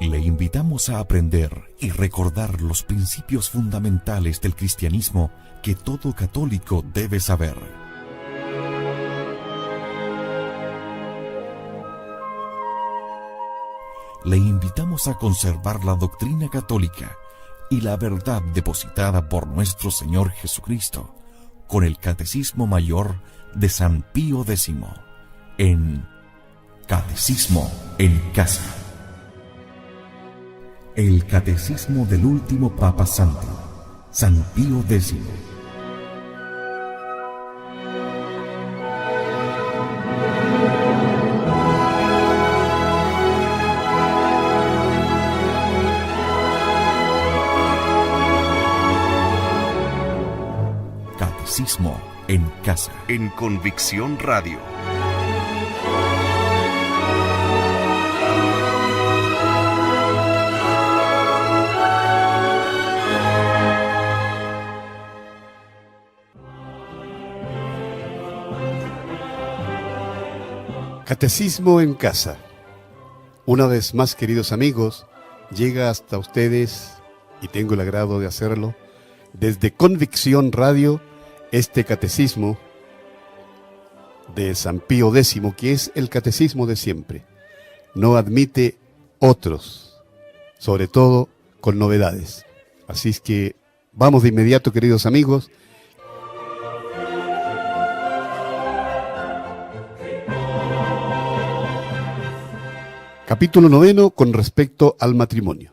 Le invitamos a aprender y recordar los principios fundamentales del cristianismo que todo católico debe saber. Le invitamos a conservar la doctrina católica y la verdad depositada por nuestro Señor Jesucristo con el Catecismo Mayor de San Pío X en Catecismo en Casa. El Catecismo del último Papa Santo, San Pío X. Catecismo en Casa. En Convicción Radio. Catecismo en Casa. Una vez más, queridos amigos, llega hasta ustedes, y tengo el agrado de hacerlo, desde Convicción Radio, este catecismo de San Pío X, que es el catecismo de siempre. No admite otros, sobre todo con novedades. Así es que vamos de inmediato, queridos amigos. Capítulo 9 con respecto al matrimonio.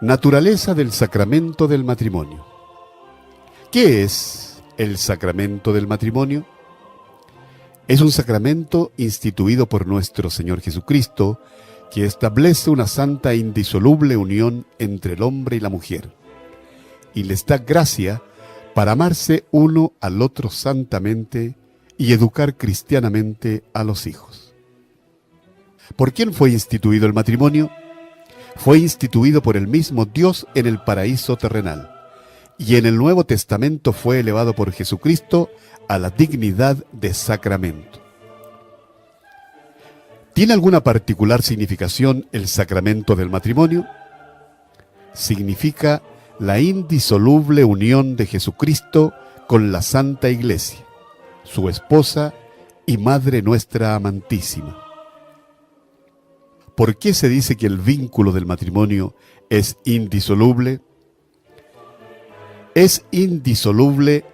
Naturaleza del sacramento del matrimonio. ¿Qué es el sacramento del matrimonio? Es un sacramento instituido por nuestro Señor Jesucristo que establece una santa e indisoluble unión entre el hombre y la mujer y les da gracia para amarse uno al otro santamente y educar cristianamente a los hijos. ¿Por quién fue instituido el matrimonio? Fue instituido por el mismo Dios en el paraíso terrenal, y en el Nuevo Testamento fue elevado por Jesucristo a la dignidad de sacramento. ¿Tiene alguna particular significación el sacramento del matrimonio? Significa la indisoluble unión de Jesucristo con la Santa Iglesia, su esposa y Madre nuestra amantísima. ¿Por qué se dice que el vínculo del matrimonio es indisoluble? Es indisoluble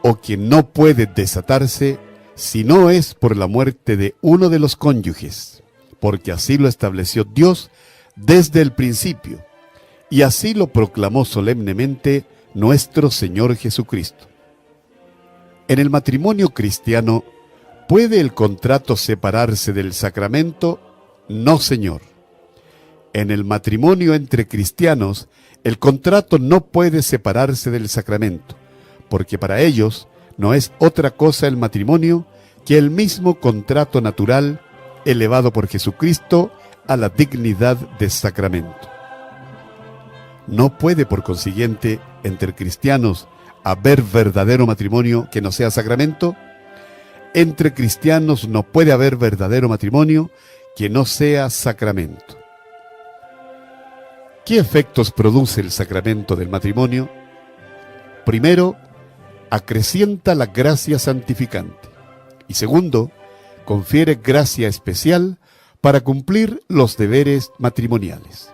o que no puede desatarse si no es por la muerte de uno de los cónyuges, porque así lo estableció Dios desde el principio, y así lo proclamó solemnemente nuestro Señor Jesucristo. En el matrimonio cristiano, ¿puede el contrato separarse del sacramento? No, señor. En el matrimonio entre cristianos, el contrato no puede separarse del sacramento, porque para ellos no es otra cosa el matrimonio que el mismo contrato natural elevado por Jesucristo a la dignidad de sacramento. No puede, por consiguiente, entre cristianos haber verdadero matrimonio que no sea sacramento. Entre cristianos no puede haber verdadero matrimonio que no sea sacramento. ¿Qué efectos produce el sacramento del matrimonio? Primero, acrecienta la gracia santificante. Y segundo, confiere gracia especial para cumplir los deberes matrimoniales.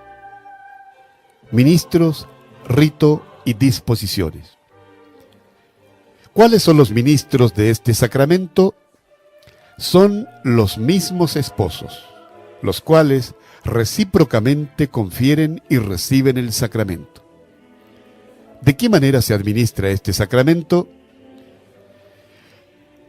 Ministros, rito y disposiciones. ¿Cuáles son los ministros de este sacramento? Son los mismos esposos, los cuales recíprocamente confieren y reciben el sacramento. ¿De qué manera se administra este sacramento?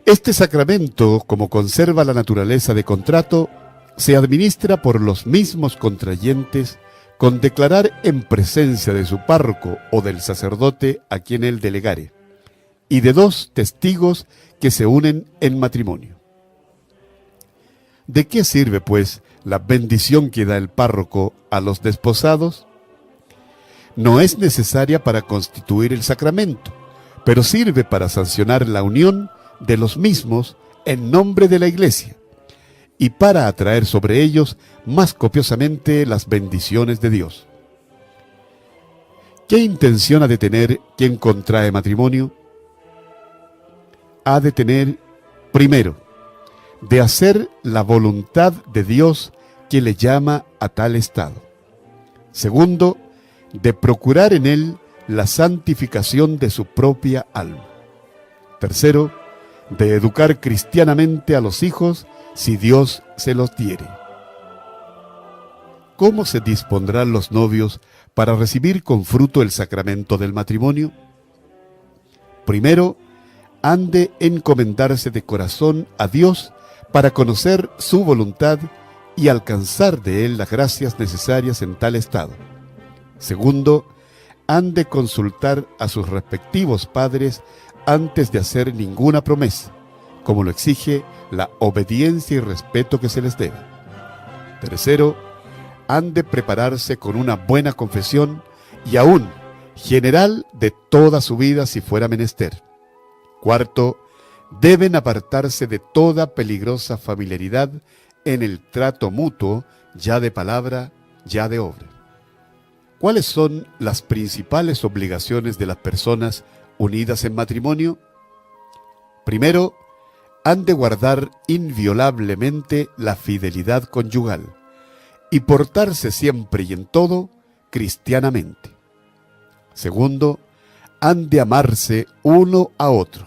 Este sacramento, como conserva la naturaleza de contrato, se administra por los mismos contrayentes con declarar en presencia de su párroco o del sacerdote a quien él delegare, y de dos testigos que se unen en matrimonio. ¿De qué sirve, pues, la bendición que da el párroco a los desposados? No es necesaria para constituir el sacramento, pero sirve para sancionar la unión de los mismos en nombre de la Iglesia, y para atraer sobre ellos más copiosamente las bendiciones de Dios. ¿Qué intención ha de tener quien contrae matrimonio? Ha de tener, primero, de hacer la voluntad de Dios que le llama a tal estado. Segundo, de procurar en él la santificación de su propia alma. Tercero, de educar cristianamente a los hijos si Dios se los diere. ¿Cómo se dispondrán los novios para recibir con fruto el sacramento del matrimonio? Primero, han de encomendarse de corazón a Dios para conocer su voluntad y alcanzar de Él las gracias necesarias en tal estado. Segundo, han de consultar a sus respectivos padres antes de hacer ninguna promesa, como lo exige la obediencia y respeto que se les debe. Tercero, han de prepararse con una buena confesión y aún general de toda su vida si fuera menester. Cuarto, deben apartarse de toda peligrosa familiaridad en el trato mutuo, ya de palabra, ya de obra. ¿Cuáles son las principales obligaciones de las personas unidas en matrimonio? Primero, han de guardar inviolablemente la fidelidad conyugal y portarse siempre y en todo cristianamente. Segundo, han de amarse uno a otro,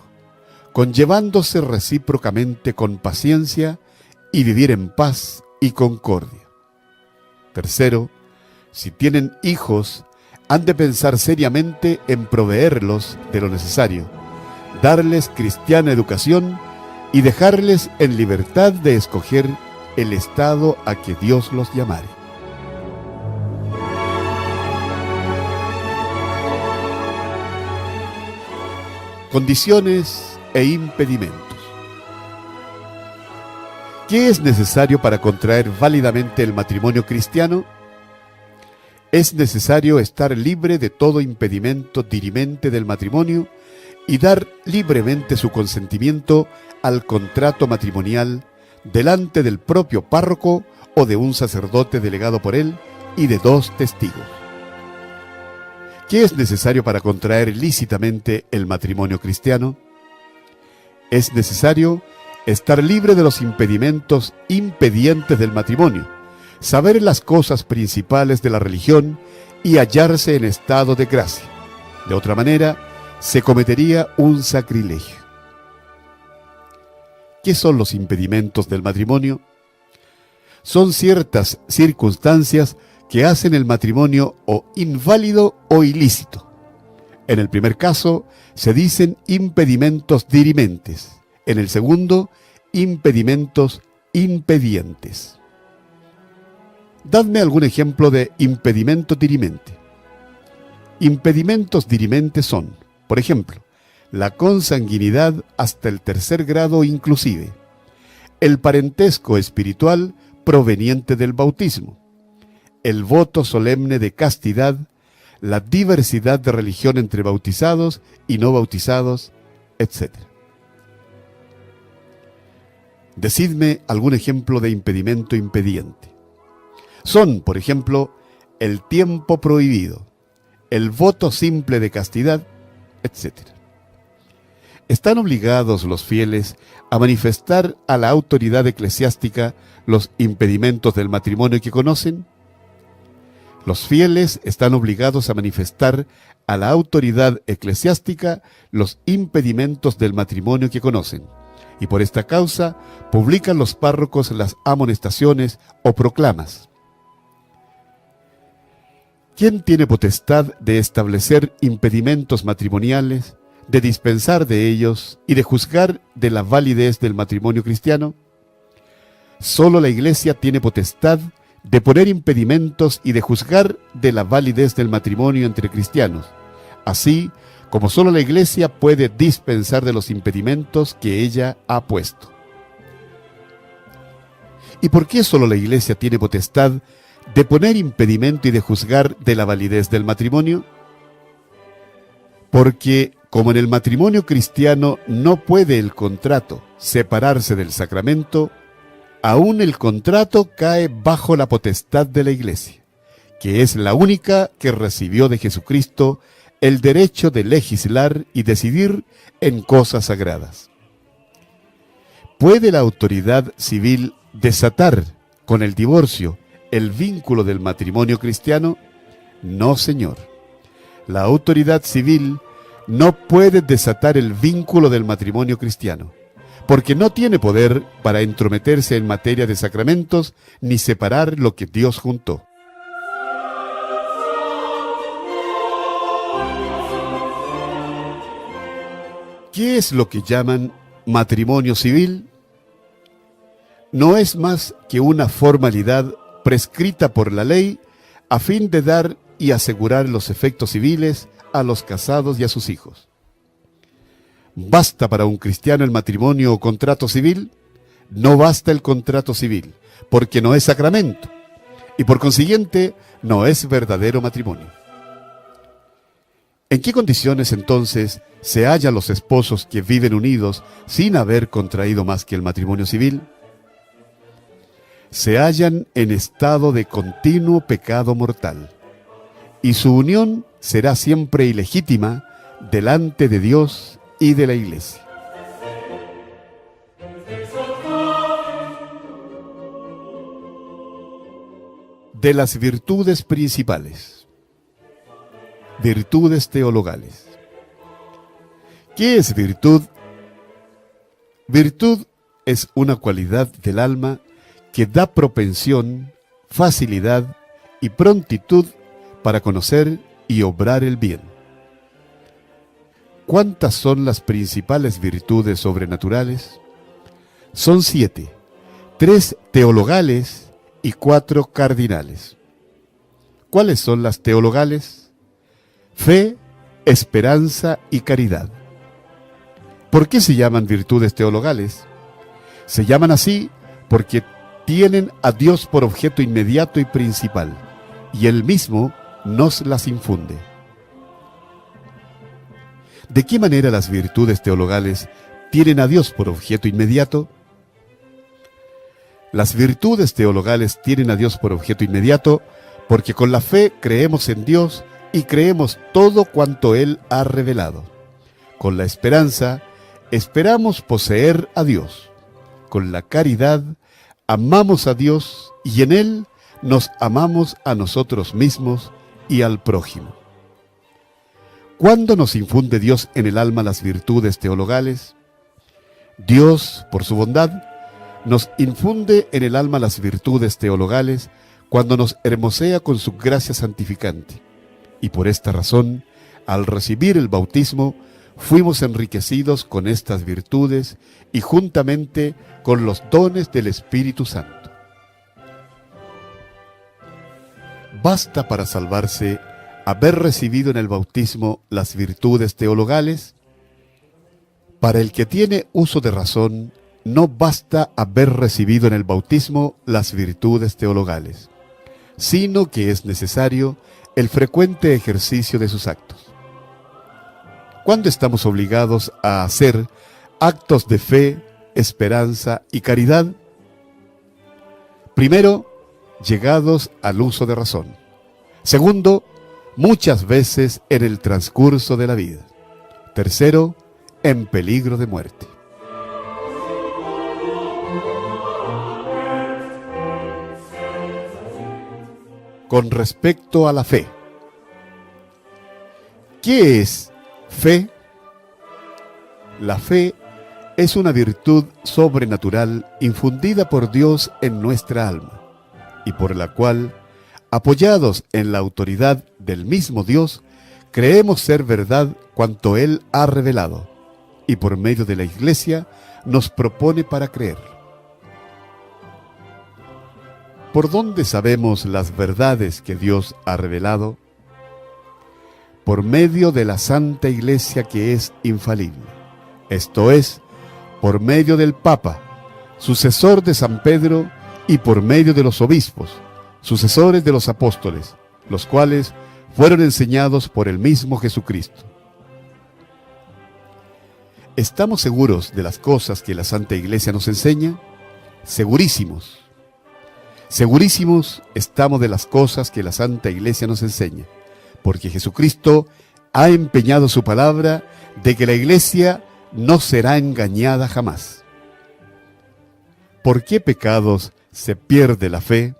conllevándose recíprocamente con paciencia y vivir en paz y concordia. Tercero, si tienen hijos, han de pensar seriamente en proveerlos de lo necesario, darles cristiana educación y dejarles en libertad de escoger el estado a que Dios los llamare. Condiciones e impedimentos. ¿Qué es necesario para contraer válidamente el matrimonio cristiano? Es necesario estar libre de todo impedimento dirimente del matrimonio y dar libremente su consentimiento al contrato matrimonial delante del propio párroco o de un sacerdote delegado por él y de 2 testigos. ¿Qué es necesario para contraer lícitamente el matrimonio cristiano? Es necesario estar libre de los impedimentos impedientes del matrimonio, saber las cosas principales de la religión y hallarse en estado de gracia. De otra manera, se cometería un sacrilegio. ¿Qué son los impedimentos del matrimonio? Son ciertas circunstancias que hacen el matrimonio o inválido o ilícito. En el primer caso, se dicen impedimentos dirimentes. En el segundo, impedimentos impedientes. Dadme algún ejemplo de impedimento dirimente. Impedimentos dirimentes son, por ejemplo, la consanguinidad hasta el 3er grado inclusive, el parentesco espiritual proveniente del bautismo, el voto solemne de castidad, la diversidad de religión entre bautizados y no bautizados, etc. Decidme algún ejemplo de impedimento impediente. Son, por ejemplo, el tiempo prohibido, el voto simple de castidad, etc. ¿Están obligados los fieles a manifestar a la autoridad eclesiástica los impedimentos del matrimonio que conocen? Los fieles están obligados a manifestar a la autoridad eclesiástica los impedimentos del matrimonio que conocen, y por esta causa publican los párrocos las amonestaciones o proclamas. ¿Quién tiene potestad de establecer impedimentos matrimoniales, de dispensar de ellos y de juzgar de la validez del matrimonio cristiano? Solo la Iglesia tiene potestad de poner impedimentos y de juzgar de la validez del matrimonio entre cristianos, así como solo la Iglesia puede dispensar de los impedimentos que ella ha puesto. ¿Y por qué solo la Iglesia tiene potestad de poner impedimento y de juzgar de la validez del matrimonio? Porque, como en el matrimonio cristiano no puede el contrato separarse del sacramento, aún el contrato cae bajo la potestad de la Iglesia, que es la única que recibió de Jesucristo el derecho de legislar y decidir en cosas sagradas. ¿Puede la autoridad civil desatar con el divorcio el vínculo del matrimonio cristiano? No, señor. La autoridad civil no puede desatar el vínculo del matrimonio cristiano, porque no tiene poder para entrometerse en materia de sacramentos ni separar lo que Dios juntó. ¿Qué es lo que llaman matrimonio civil? No es más que una formalidad prescrita por la ley a fin de dar y asegurar los efectos civiles a los casados y a sus hijos. ¿Basta para un cristiano el matrimonio o contrato civil? No basta el contrato civil, porque no es sacramento, y por consiguiente no es verdadero matrimonio. ¿En qué condiciones entonces se hallan los esposos que viven unidos sin haber contraído más que el matrimonio civil? Se hallan en estado de continuo pecado mortal, y su unión será siempre ilegítima delante de Dios y de la Iglesia. De las virtudes principales. Virtudes teologales. ¿Qué es virtud? Virtud es una cualidad del alma que da propensión, facilidad y prontitud para conocer y obrar el bien. ¿Cuántas son las principales virtudes sobrenaturales? Son 7, 3 teologales y 4 cardinales. ¿Cuáles son las teologales? Fe, esperanza y caridad. ¿Por qué se llaman virtudes teologales? Se llaman así porque tienen a Dios por objeto inmediato y principal, y Él mismo nos las infunde. ¿De qué manera las virtudes teologales tienen a Dios por objeto inmediato? Las virtudes teologales tienen a Dios por objeto inmediato porque con la fe creemos en Dios y creemos todo cuanto Él ha revelado. Con la esperanza esperamos poseer a Dios. Con la caridad amamos a Dios y en Él nos amamos a nosotros mismos y al prójimo. ¿Cuándo nos infunde Dios en el alma las virtudes teologales? Dios, por su bondad, nos infunde en el alma las virtudes teologales cuando nos hermosea con su gracia santificante. Y por esta razón, al recibir el bautismo, fuimos enriquecidos con estas virtudes y juntamente con los dones del Espíritu Santo. ¿Basta para salvarse haber recibido en el bautismo las virtudes teologales? Para el que tiene uso de razón, no basta haber recibido en el bautismo las virtudes teologales, sino que es necesario el frecuente ejercicio de sus actos. ¿Cuándo estamos obligados a hacer actos de fe, esperanza y caridad? Primero, llegados al uso de razón. Segundo, muchas veces en el transcurso de la vida. Tercero, en peligro de muerte. Con respecto a la fe. ¿Qué es fe? La fe es una virtud sobrenatural infundida por Dios en nuestra alma y por la cual, apoyados en la autoridad del mismo Dios, creemos ser verdad cuanto Él ha revelado y por medio de la Iglesia nos propone para creer. ¿Por dónde sabemos las verdades que Dios ha revelado? Por medio de la Santa Iglesia que es infalible, esto es, por medio del Papa, sucesor de San Pedro, y por medio de los obispos, sucesores de los apóstoles, los cuales fueron enseñados por el mismo Jesucristo. ¿Estamos seguros de las cosas que la Santa Iglesia nos enseña? segurísimos. Segurísimos estamos de las cosas que la Santa Iglesia nos enseña, porque Jesucristo ha empeñado su palabra de que la Iglesia no será engañada jamás. ¿Por qué pecados se pierde la fe?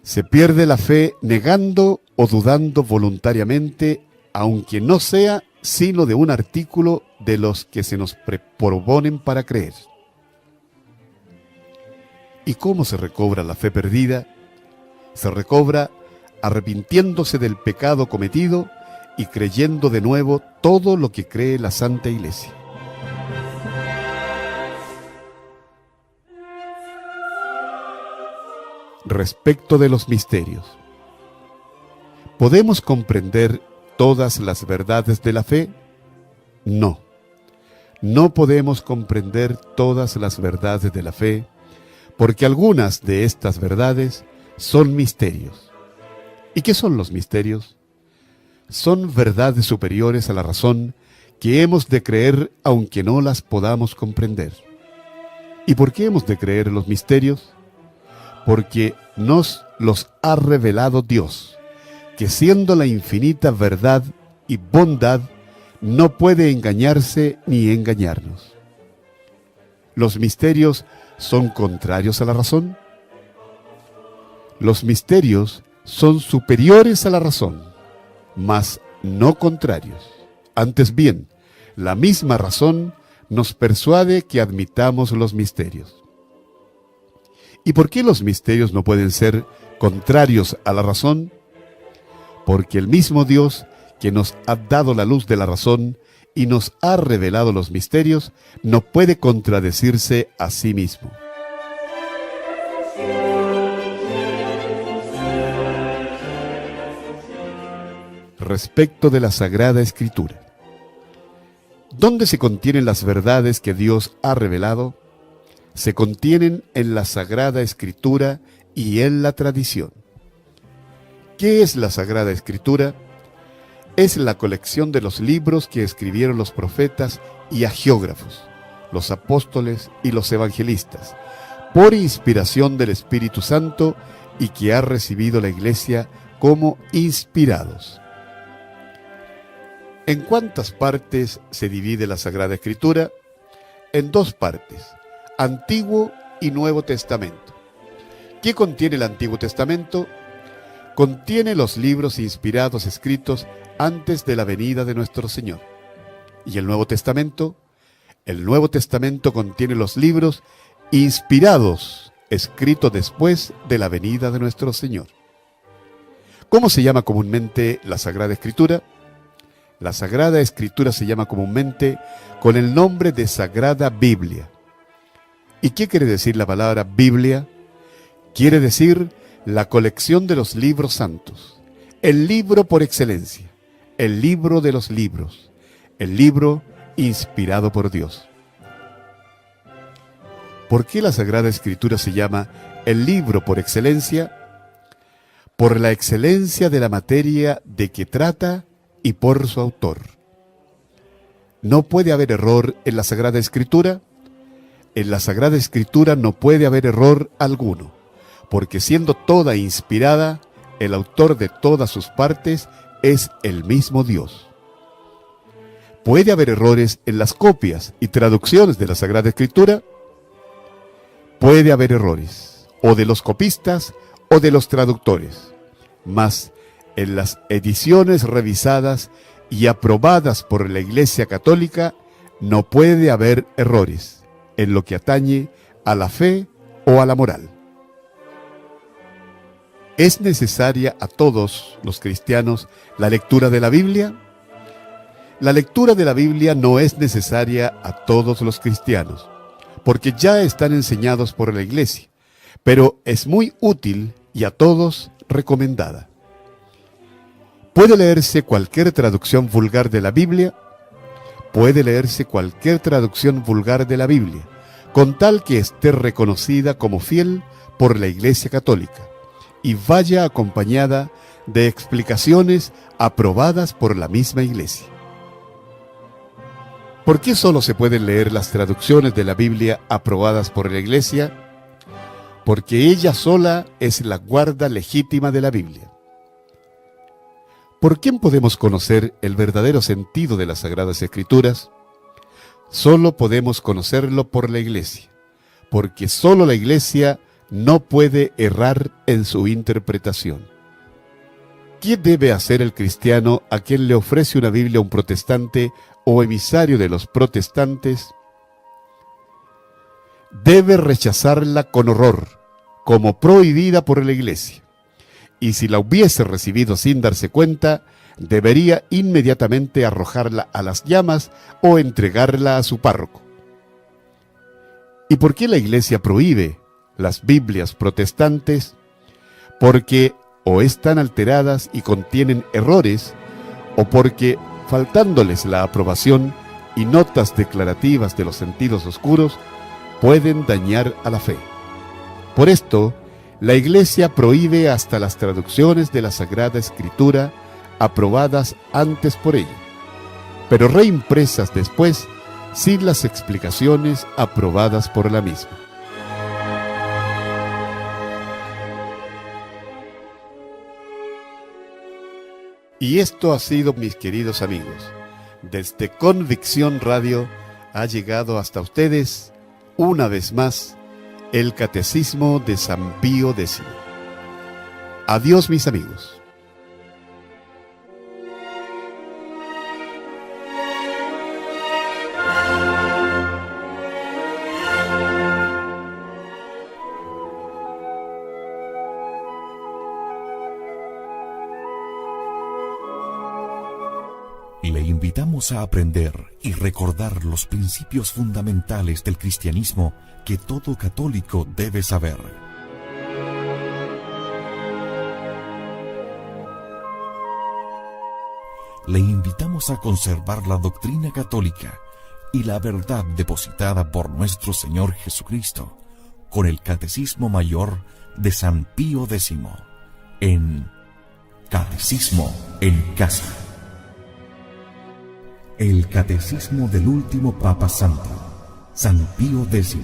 Se pierde la fe negando o dudando voluntariamente, aunque no sea sino de un artículo de los que se nos proponen para creer. ¿Y cómo se recobra la fe perdida? Se recobra arrepintiéndose del pecado cometido y creyendo de nuevo todo lo que cree la Santa Iglesia. Respecto de los misterios, ¿podemos comprender todas las verdades de la fe? No, no podemos comprender todas las verdades de la fe, porque algunas de estas verdades son misterios. ¿Y qué son los misterios? Son verdades superiores a la razón que hemos de creer aunque no las podamos comprender. ¿Y por qué hemos de creer los misterios? Porque nos los ha revelado Dios, que siendo la infinita verdad y bondad, no puede engañarse ni engañarnos. ¿Los misterios son contrarios a la razón? Los misterios son superiores a la razón, mas no contrarios. Antes bien, la misma razón nos persuade que admitamos los misterios. ¿Y por qué los misterios no pueden ser contrarios a la razón? Porque el mismo Dios, que nos ha dado la luz de la razón y nos ha revelado los misterios, no puede contradecirse a sí mismo. Respecto de la Sagrada Escritura, ¿dónde se contienen las verdades que Dios ha revelado? Se contienen en la Sagrada Escritura y en la tradición. ¿Qué es la Sagrada Escritura? Es la colección de los libros que escribieron los profetas y agiógrafos, los apóstoles y los evangelistas, por inspiración del Espíritu Santo y que ha recibido la Iglesia como inspirados. ¿En cuántas partes se divide la Sagrada Escritura? En dos partes, Antiguo y Nuevo Testamento. ¿Qué contiene el Antiguo Testamento? Contiene los libros inspirados escritos antes de la venida de nuestro Señor. ¿Y el Nuevo Testamento? El Nuevo Testamento contiene los libros inspirados escritos después de la venida de nuestro Señor. ¿Cómo se llama comúnmente la Sagrada Escritura? La Sagrada Escritura se llama comúnmente con el nombre de Sagrada Biblia. ¿Y qué quiere decir la palabra Biblia? Quiere decir la colección de los libros santos, el libro por excelencia, el libro de los libros, el libro inspirado por Dios. ¿Por qué la Sagrada Escritura se llama el libro por excelencia? Por la excelencia de la materia de que trata y por su autor. ¿No puede haber error en la Sagrada Escritura? En la Sagrada Escritura no puede haber error alguno, porque siendo toda inspirada, el autor de todas sus partes es el mismo Dios. ¿Puede haber errores en las copias y traducciones de la Sagrada Escritura? Puede haber errores, o de los copistas o de los traductores, mas en las ediciones revisadas y aprobadas por la Iglesia Católica no puede haber errores en lo que atañe a la fe o a la moral. ¿Es necesaria a todos los cristianos la lectura de la Biblia? La lectura de la Biblia no es necesaria a todos los cristianos, porque ya están enseñados por la Iglesia, pero es muy útil y a todos recomendada. ¿Puede leerse cualquier traducción vulgar de la Biblia? Puede leerse cualquier traducción vulgar de la Biblia, con tal que esté reconocida como fiel por la Iglesia Católica y vaya acompañada de explicaciones aprobadas por la misma Iglesia. ¿Por qué solo se pueden leer las traducciones de la Biblia aprobadas por la Iglesia? Porque ella sola es la guarda legítima de la Biblia. ¿Por quién podemos conocer el verdadero sentido de las Sagradas Escrituras? Solo podemos conocerlo por la Iglesia, porque solo la Iglesia no puede errar en su interpretación. ¿Qué debe hacer el cristiano a quien le ofrece una Biblia a un protestante o emisario de los protestantes? Debe rechazarla con horror, como prohibida por la Iglesia. Y si la hubiese recibido sin darse cuenta, debería inmediatamente arrojarla a las llamas o entregarla a su párroco. ¿Y por qué la Iglesia prohíbe las Biblias protestantes? Porque o están alteradas y contienen errores, o porque, faltándoles la aprobación y notas declarativas de los sentidos oscuros, pueden dañar a la fe. Por esto, la Iglesia prohíbe hasta las traducciones de la Sagrada Escritura aprobadas antes por ella, pero reimpresas después sin las explicaciones aprobadas por la misma. Y esto ha sido, mis queridos amigos, desde Convicción Radio ha llegado hasta ustedes, una vez más, el Catecismo de San Pío X. Adiós, mis amigos. Le invitamos a aprender y recordar los principios fundamentales del cristianismo que todo católico debe saber. Le invitamos a conservar la doctrina católica y la verdad depositada por nuestro Señor Jesucristo con el Catecismo Mayor de San Pío X en Catecismo en Casa. El Catecismo del último Papa Santo, San Pío X.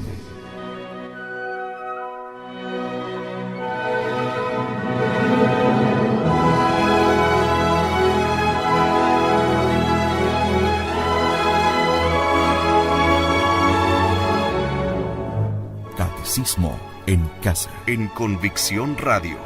Catecismo en Casa. En Convicción Radio.